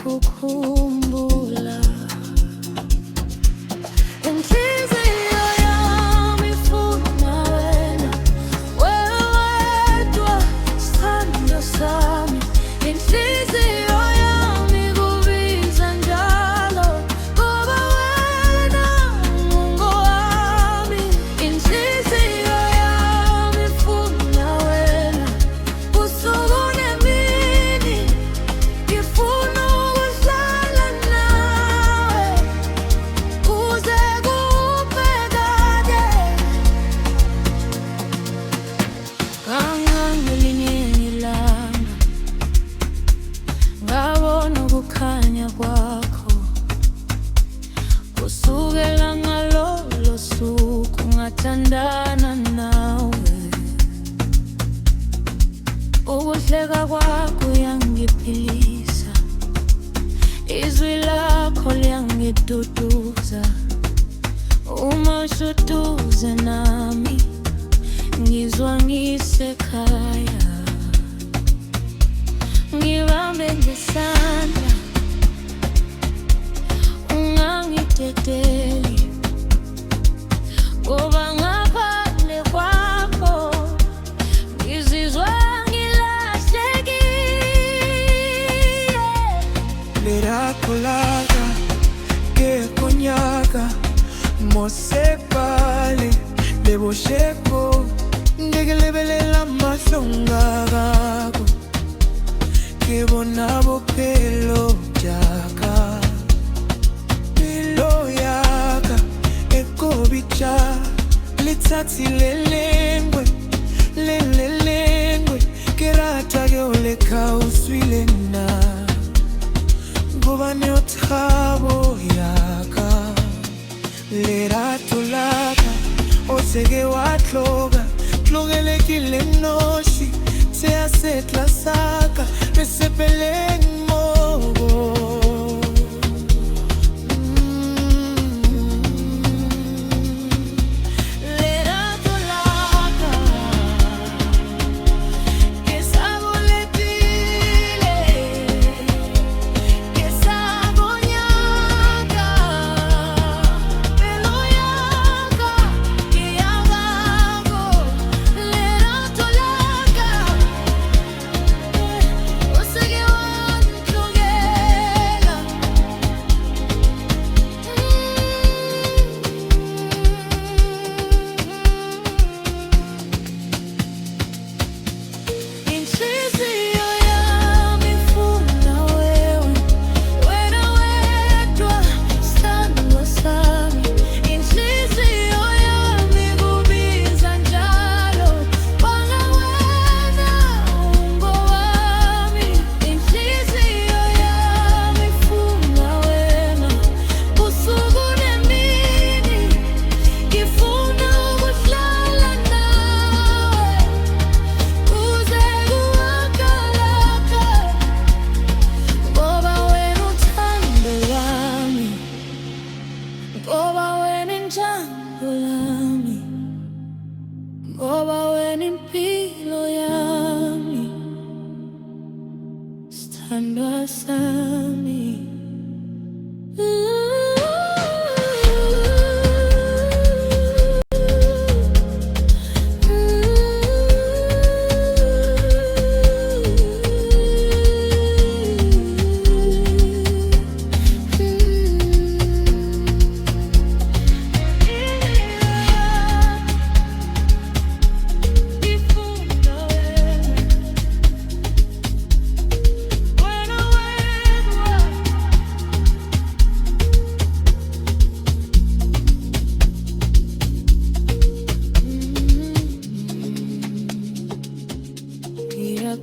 kukhumbula. Ngabona ukukhanya kwakho kusukela ngalolo suku ngathandana nawe. Ukuhleka kwakho yangiphilisa, izwi lakho liyangiduduza. Uma ushuduza nami ngizwa ngisekhaya. Ngibambe ngesandla ungangiteteli, ngoba ngaphandle kwakho ngizizwa ngilahlekile. Lirakulaka ke konyaka mosekale lebosheko ndegelebelela mahlonga gako ke bona bophelo jaka. Pelo yaka ekobicha litsatsi lelengwe ke rata ke oleka uswile na ngoba ne othabo yaka. Lerato laka oseke watloga tlogelekile noshi se asetla saka besepeleng mogo. Lerato laka que saboletile, que sabonyaka, pelo yaka que yagago. Lerato laka oseke wantlogela. Inhliziyo yami ifuna wewe, wena wedwa sithandwa sami. Inhliziyo yami ikubiza njalo, bona wena ungowami. Inhliziyo yami ifuna wena, usuku nemini ngifuna ukuhlala nawe. Kuze kuwakalaka, ngoba wena uthando lwami, ngoba wena injabulo lami, ngoba wena impilo yami, sithandwa sami.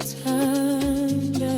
Ngiyakuthanda.